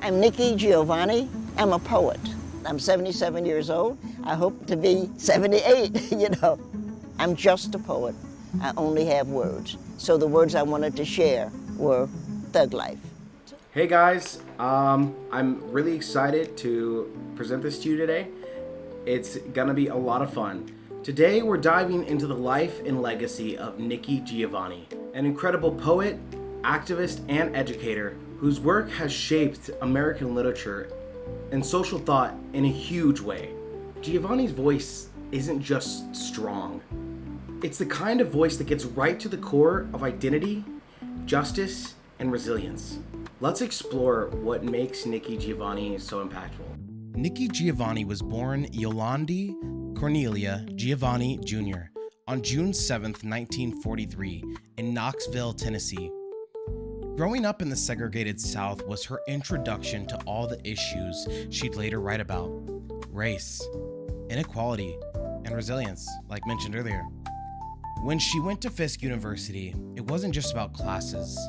I'm Nikki Giovanni. I'm a poet. I'm 77 years old. I hope to be 78, I'm just a poet. I only have words. So the words I wanted to share were thug life. Hey guys, I'm really excited to present this to you today. It's gonna be a lot of fun. Today we're diving into the life and legacy of Nikki Giovanni, an incredible poet, activist, and educator whose work has shaped American literature and social thought in a huge way. Giovanni's voice isn't just strong. It's the kind of voice that gets right to the core of identity, justice, and resilience. Let's explore what makes Nikki Giovanni so impactful. Nikki Giovanni was born Yolandi Cornelia Giovanni Jr. on June 7, 1943, in Knoxville, Tennessee. Growing up in the segregated South was her introduction to all the issues she'd later write about: race, inequality, and resilience, like mentioned earlier. When she went to Fisk University, it wasn't just about classes.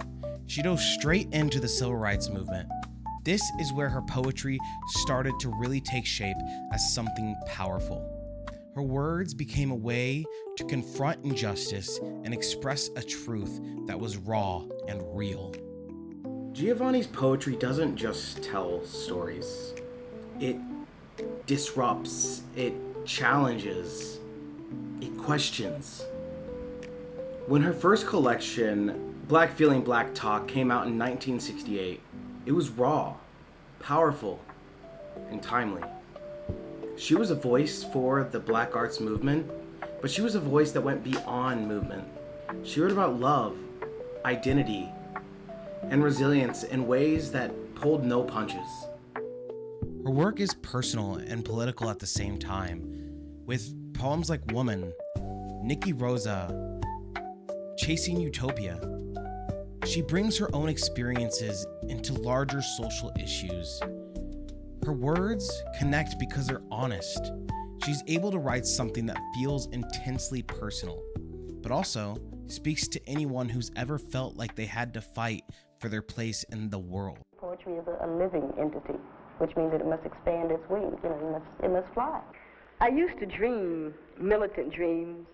She dove straight into the civil rights movement. This is where her poetry started to really take shape as something powerful. Her words became a way to confront injustice and express a truth that was raw and real. Giovanni's poetry doesn't just tell stories. It disrupts, it challenges, it questions. When her first collection, Black Feeling, Black Talk, came out in 1968, it was raw, powerful, and timely. She was a voice for the Black arts movement, but she was a voice that went beyond movement. She wrote about love, identity, and resilience in ways that pulled no punches. Her work is personal and political at the same time, with poems like Woman, Nikki Rosa, Chasing Utopia. She brings her own experiences into larger social issues. Her words connect because they're honest. She's able to write something that feels intensely personal, but also speaks to anyone who's ever felt like they had to fight for their place in the world. Poetry is a living entity, which means that it must expand its wings, it must fly. I used to dream militant dreams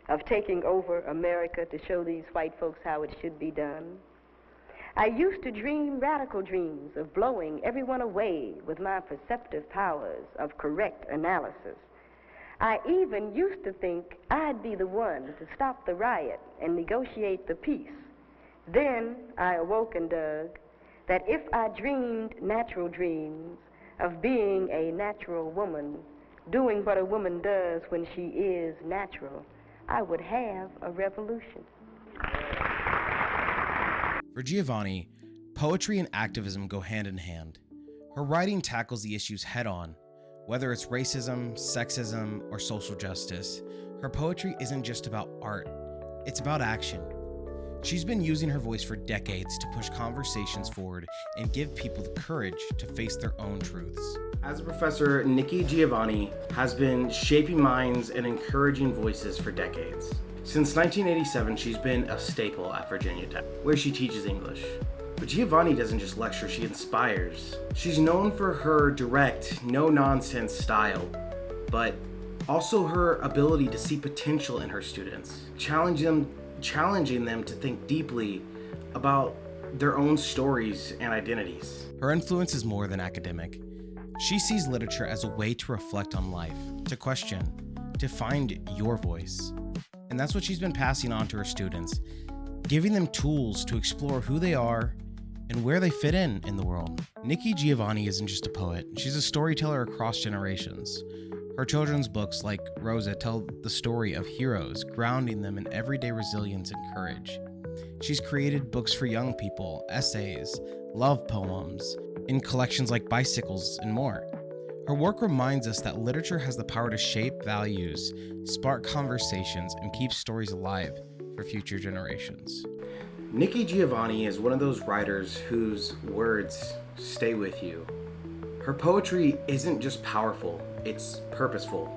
of taking over America to show these white folks how it should be done. I used to dream radical dreams of blowing everyone away with my perceptive powers of correct analysis. I even used to think I'd be the one to stop the riot and negotiate the peace. Then I awoke and dug that if I dreamed natural dreams of being a natural woman, doing what a woman does when she is natural, I would have a revolution. For Giovanni, poetry and activism go hand in hand. Her writing tackles the issues head-on. Whether it's racism, sexism, or social justice, her poetry isn't just about art, it's about action. She's been using her voice for decades to push conversations forward and give people the courage to face their own truths. As a professor, Nikki Giovanni has been shaping minds and encouraging voices for decades. Since 1987, she's been a staple at Virginia Tech, where she teaches English. But Giovanni doesn't just lecture, she inspires. She's known for her direct, no-nonsense style, but also her ability to see potential in her students, challenging them to think deeply about their own stories and identities. Her influence is more than academic. She sees literature as a way to reflect on life, to question, to find your voice. And that's what she's been passing on to her students, giving them tools to explore who they are and where they fit in the world. Nikki Giovanni isn't just a poet, she's a storyteller across generations. Her children's books like Rosa tell the story of heroes, grounding them in everyday resilience and courage. She's created books for young people, essays, love poems, in collections like Bicycles and more. Her work reminds us that literature has the power to shape values, spark conversations, and keep stories alive for future generations. Nikki Giovanni is one of those writers whose words stay with you. Her poetry isn't just powerful, it's purposeful.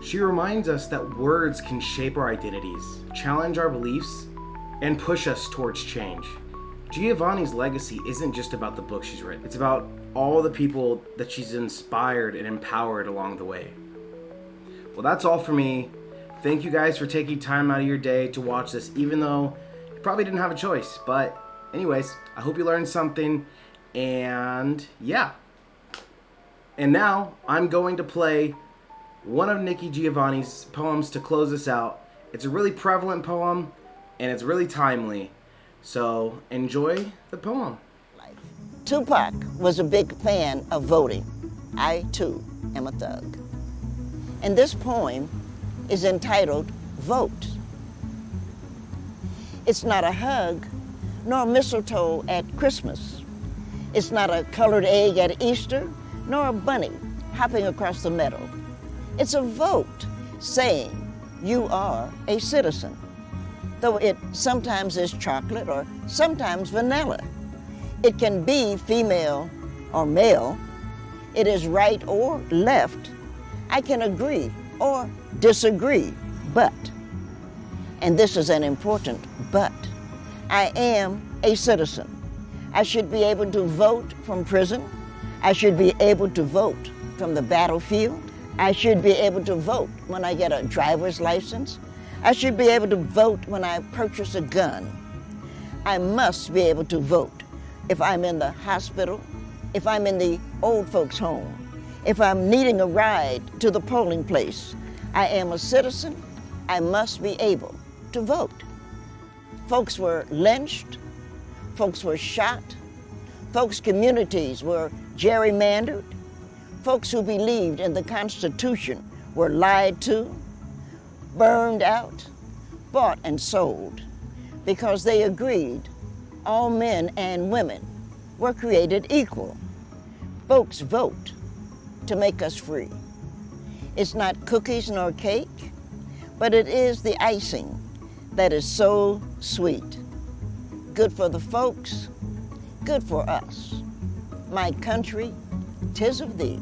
She reminds us that words can shape our identities, challenge our beliefs, and push us towards change. Giovanni's legacy isn't just about the book she's written. It's about all the people that she's inspired and empowered along the way. Well, that's all for me. Thank you guys for taking time out of your day to watch this, even though you probably didn't have a choice. But anyways, I hope you learned something, and yeah. And now I'm going to play one of Nikki Giovanni's poems to close this out. It's a really prevalent poem, and it's really timely. So enjoy the poem. Tupac was a big fan of voting. I, too, am a thug. And this poem is entitled Vote. It's not a hug, nor mistletoe at Christmas. It's not a colored egg at Easter, nor a bunny hopping across the meadow. It's a vote saying you are a citizen, though it sometimes is chocolate or sometimes vanilla. It can be female or male. It is right or left. I can agree or disagree, but, and this is an important but, I am a citizen. I should be able to vote from prison. I should be able to vote from the battlefield. I should be able to vote when I get a driver's license. I should be able to vote when I purchase a gun. I must be able to vote if I'm in the hospital, if I'm in the old folks' home, if I'm needing a ride to the polling place. I am a citizen. I must be able to vote. Folks were lynched. Folks were shot. Folks' communities were gerrymandered. Folks who believed in the Constitution were lied to, burned out, bought and sold, because they agreed all men and women were created equal. Folks vote to make us free. It's not cookies nor cake, but it is the icing that is so sweet. Good for the folks, good for us. My country, 'tis of thee.